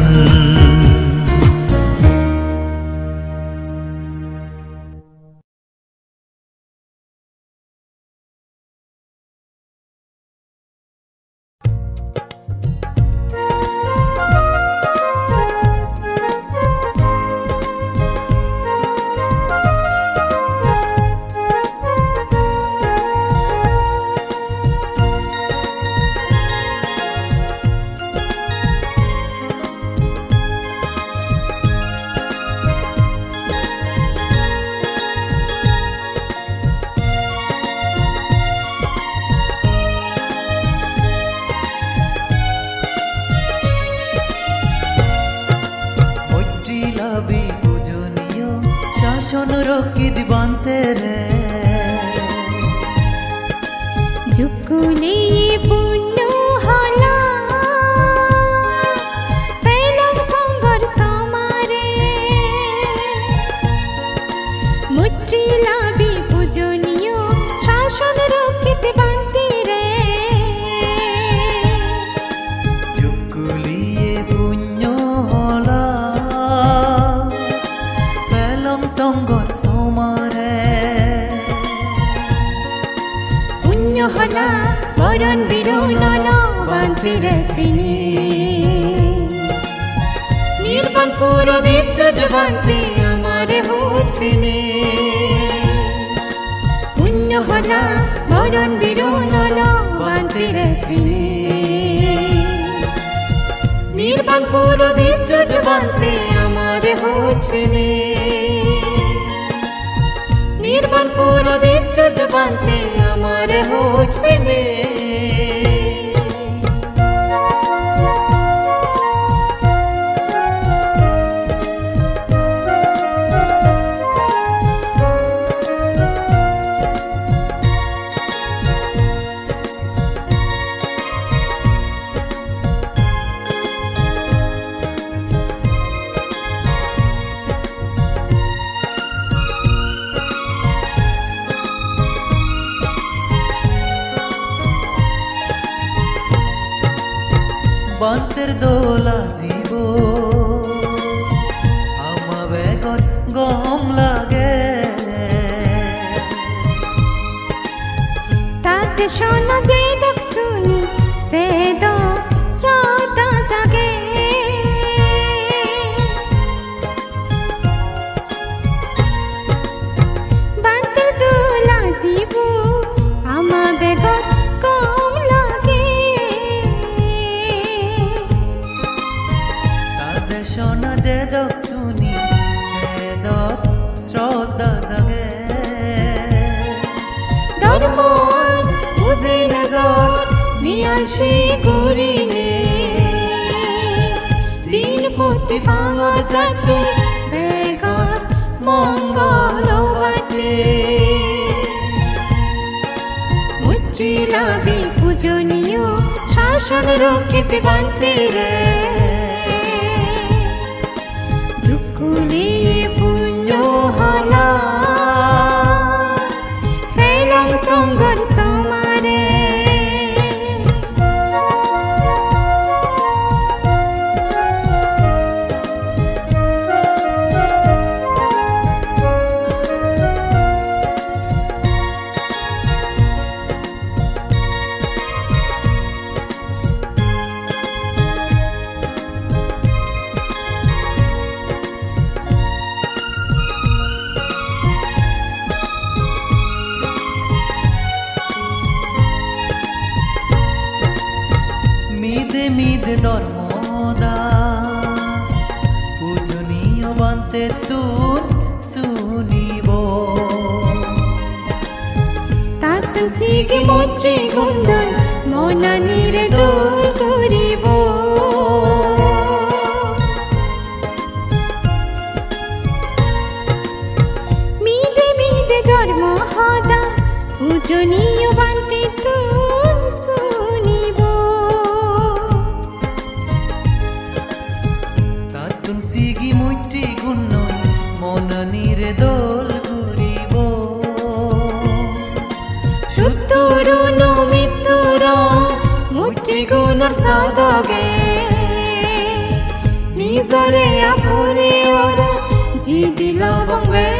S1: রকি দিবান্তে রে
S2: জুকুলি পুণ্য হলা পেলং সঙ্গর সমারে মুত্রি লাবি পূজনীয় শাসন রক্ষিতে বান্তি রে
S1: জুকুলিয়ে পুণ্য হলা পেলং সঙ্গর সমারে
S2: পুণ্য হলা বরণ বিরোনল বান্তিরে ফিনি নির্বাণ পুরো দীপ্ত জবান্তি আমারে হোত ফিনি পুণ্য হলা বরণ বিরোনল বান্তিরে ফিনি নির্বাণ পুরো দীপ্ত জবান্তি আমারে হোত ফিনি নির্বাণ পুরো দীপ্ত জবান্তি আমারে হোত ফিনি
S1: বান্তের দোলা জীব আমা বেগত গম লাগে
S2: তাতে শোনা যে দুঃখ শুনি সে দো শ্রদ্ধা জাগে বান্তের দোলা জীব আমা বেগত গম লাগে
S1: শোনা যে দক শুনি সে দক শ্রদ্ধা জাগে
S2: ধর্মৱান বুজি নজর নিয়ালসি করিনে দিন পুতি ফাঙদ জাতি বেগর মঙ্গল বাতে মুত্রি লাবি পূজনীয় শাসন রক্ষিতে বান্তি রে জুকুলি পুণ্য হলা ফেলং সঙ্গর সমারে
S1: মিদে মিদে ধর্মদা পূজনীয় বান্তে তুন শুনিব
S2: তাতন সিগে মন্ত্রী গুন্দন মনানিরে দোল করিব মিদে মিদে ধর্ম হদা পূজনীয় বান্তে তুন শুনিব
S1: তাতুন সিগি মৈত্রী গুণ মনানিরে দোল ঘুরিব
S2: সুতরুণ মিত্র মৈত্রী গুণর সদগে নিজরে আপরে ওর জি দিল বঙ্গে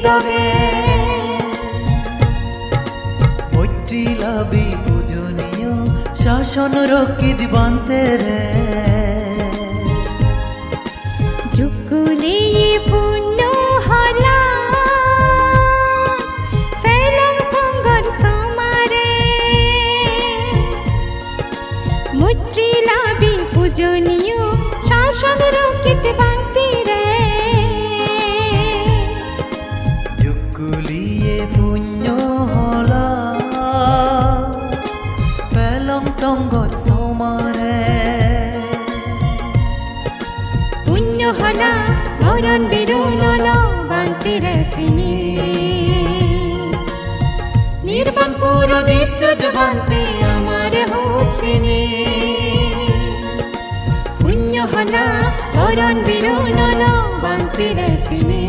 S2: দগে
S1: মৈত্রী লাভি পূজনীয় শাসন রক্ষি দিবান্তে রে
S2: যুকুলে পুণ্য হলা ফেলং সঙ্গর সমারে মৈত্রী লাভি পূজনীয় শাসন রক্ষিত বান্তি রে
S1: যুকুলিয়ে পুণ্য হলা পেলং সঙ্গত সমারে
S2: পুণ্য হলা মরণ বিরুল বান্তি রে ফিনি
S1: নির্বাণ পুরো দিচ্ছ জবান্তে আমার হোত ফিনি
S2: পুণ্য হলা মরণ বিরুল বান্তি রে ফিনি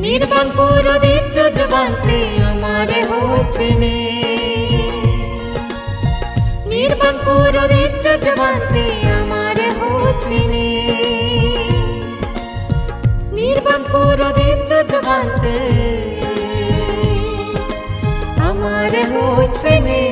S1: নির্বাণ পুরো দিচ্ছ জবান্তে আমার হোত ফিনি নির্বাণ পুরো দিচ্ছ জবান্তে আমার হোত ফিনি নির্বাণ পুরো দিচ্ছ জবান্তে আমার হোত ফিনি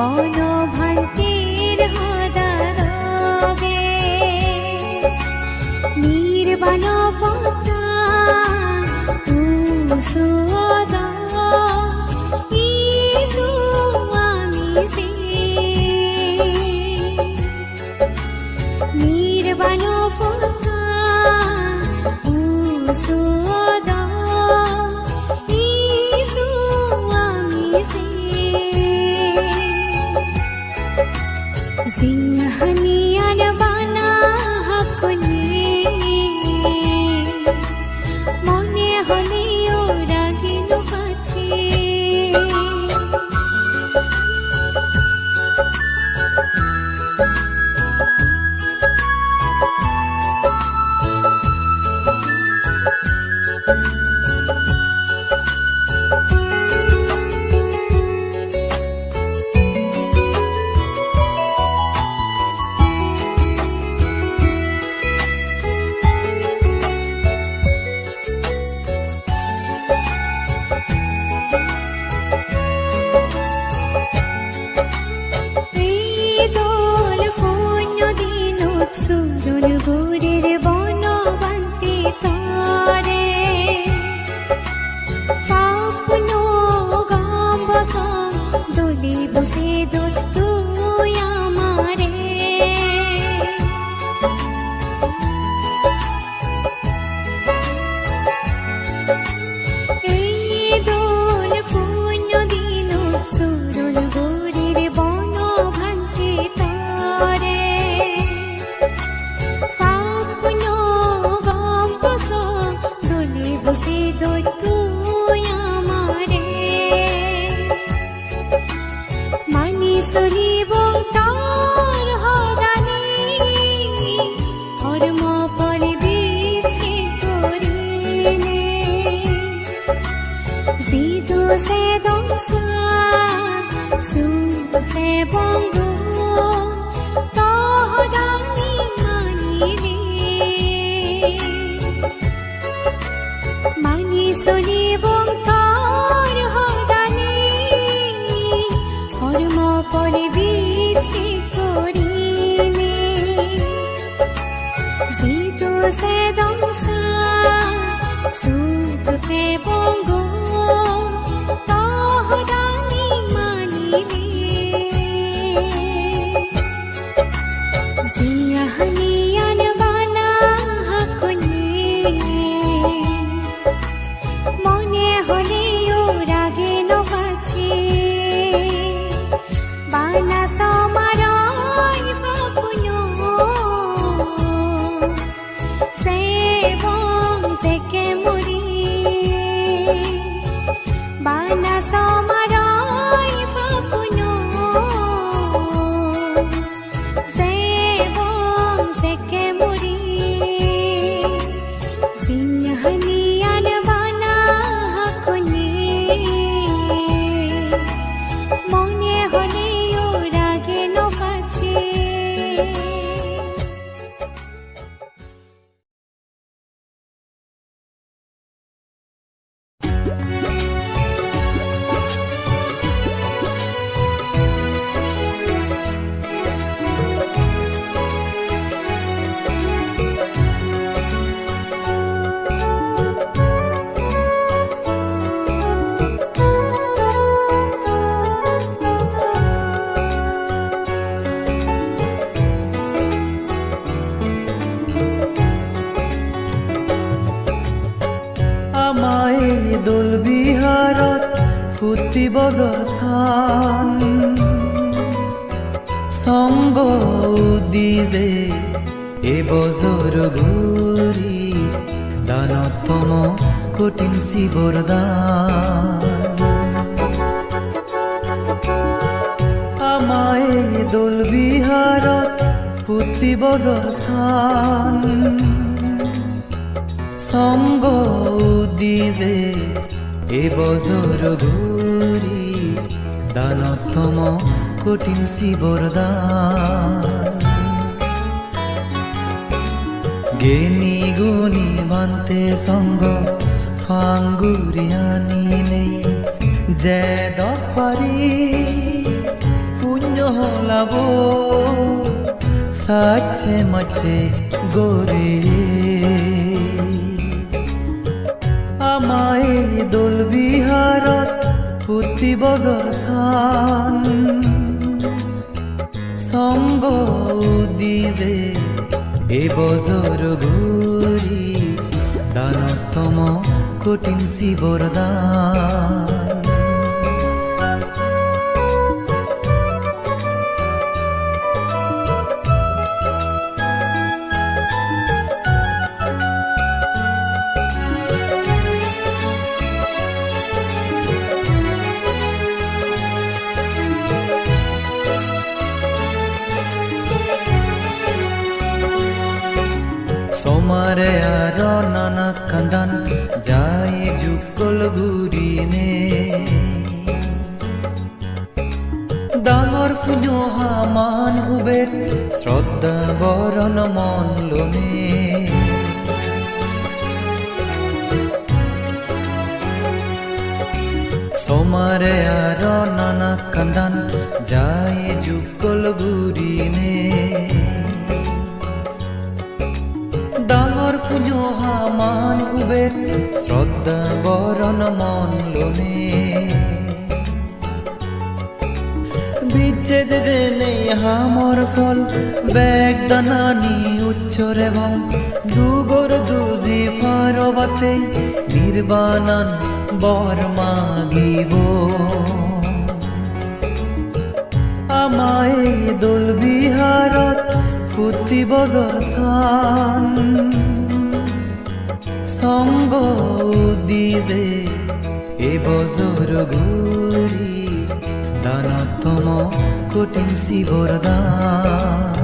S2: বনভান্তির হদারগে নির্বাণ পতা উসুদা ইসু আমিসি নির্বাণ পতা উসুদা ইসু আমিসি Singhaniyan bana hakuni mone holiyo ragino pachi সুরনগুরির বনবান্তি তরে স্বপ্ন গম্বস দোলে বসে দোষ তুই আমারে এই দোল পুণ্য দিন সুরনগুরির বনবান্তি তরে বসে দই তুই আমারে মানি সরিব তার হদানি ধর্ম পরে বিছি করিনে জিদু সে দংসা সুখে বঙ্গু তহদানি মানিলে মানি সলিব তার হদানি ধর্ম পরে বিছি করিনে জিদু সে দংসা সুখ পে বঙ্গ তহদানি মানিলে সিংহানিয়ান বানা হাকুনি মনে হলেও রাগে নবাছি বানা সমারয় ফাপুন সে বং সে কে মুড়ি বানা সমারয় ফাপুন সে বং সে কে মুড়ি সিংহানিয়ান বানা হাকুনি মনে হলেও রাগে নবাছি
S1: আমায় দোল বিহারত ফুটি বজর সান সঙ্গ দিজে এ বজর ঘুরির দানতম কঠিন শিবর দান আমায় দোল বিহারত ফুটি বজর সান সঙ্গ দিজে এ বজর ঘুরির দানতম কঠিন শিবর দান জ্ঞানী গুণী বান্তে সঙ্গ ফাঙ্গুরিয়ানি নেই যে দফারি হলাব সাচ্ছে মাছে গরে আমায় দোল বিহারত ফুটি বজর সান সঙ্গ দিজে এ বজর ঘুরি দানতম কঠিন শিবর দান সোমারে আর নানা কান্দান যাই যুগল ঘুরিনে ডাঙর পুণ্য হামান উবের শ্রদ্ধা বরণ মন লোনে সোমারে আর নানা কান্দান যাই যুগল ঘুরিনে ডাঙর পুণ্য হামান উবের শ্রদ্ধা বরণ মন লোনে বিচ্ছে যে নেই হামর ফল বেগ দানানি উচ্চরে ভং দুগর দুজি ফারবাতে নির্বাণান বর মাগিব আমায় দোল বিহারত ফুটি বজর সান সঙ্গ দিজে এ বজর ঘুরি দানতম কঠিন শিবর দান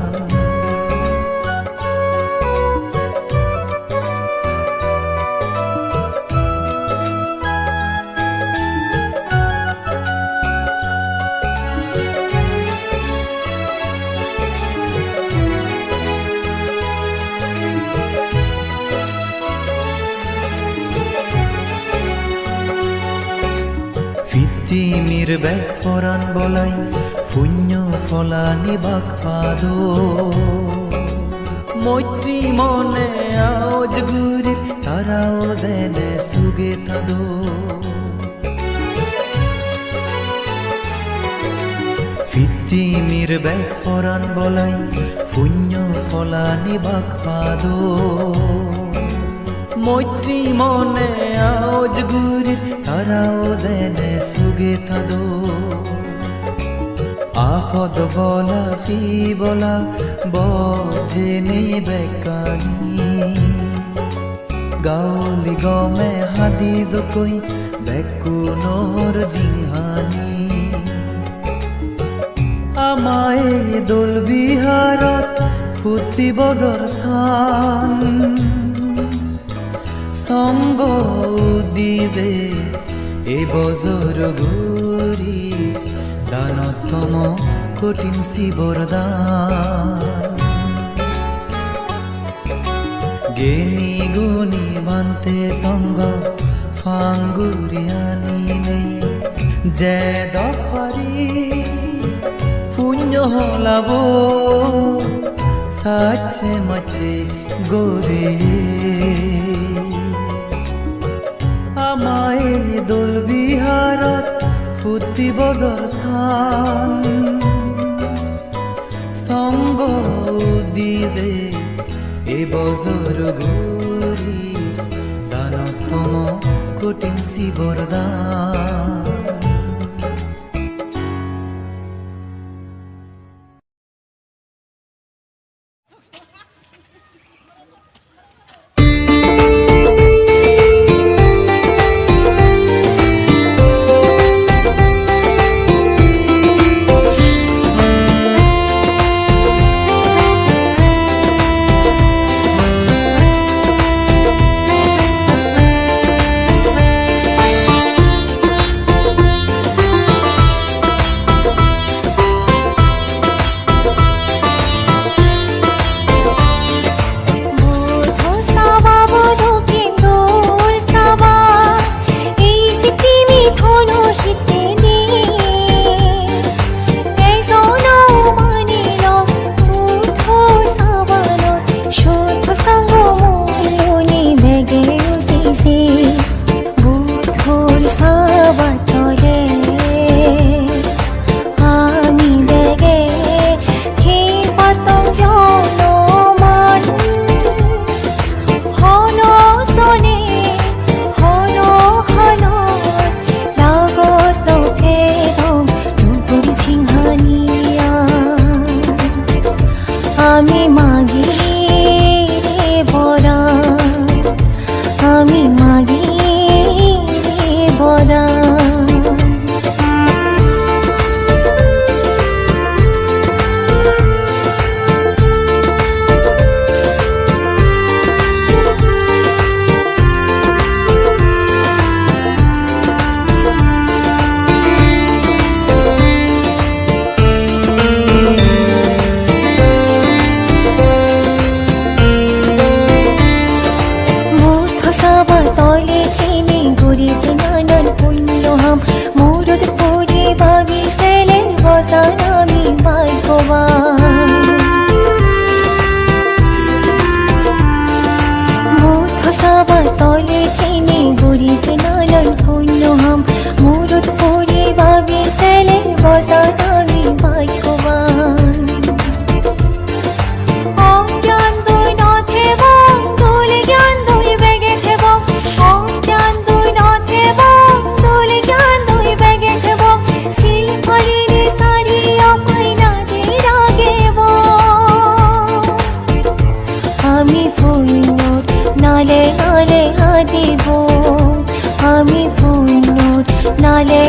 S1: তিমির ব্যাগ ফরান বলাই পুণ্য ফলানি বাক ফাদো মৈত্রী মনে আজ গুরির তারাও জেনে সুগে থাদো তিমির ব্যাগ ফরান বলাই পুণ্য ফলানি বাক ফাদো মৈত্রী মনে আজ গুরির তারাও জেনে সুগে থাদো আফদ বলা ফি বলা বজেনে বেকানি গাউলি গমে হাদি জকই বেকুনোর জিহানি আমায় দোল বিহারত ফুটি বজর সান সঙ্গ দিজে এ বজর ঘুরি দানতম কঠিন শিবর দান জ্ঞানী গুণী মানতে সঙ্গ ফাঙ্গুরিয়ানি নেই যে দফারি পুণ্য হলাব সাচ্ছে মাছে গোরে আমায় দোল বিহারত ফুটি বজর সান সঙ্গ দিজে এ বজর ঘুরি দানতম কঠিন শিবর দান
S3: বাবা তলে থেনে গরিছে নালন পুণ্যহাম মুরুদ ফুলে বাবে সেলে বসা আমি ভাগ্যবান অজ্ঞান দুই নথে বং তুলে জ্ঞান দুই বেগে থেব অজ্ঞান দুই নথে বং তুলে জ্ঞান দুই বেগে থেব শিলফালিরে সারি অপাই না দে রাগেব আমি ফুলনোর নালে নালে হাদিব আমি ফুলনোর নালে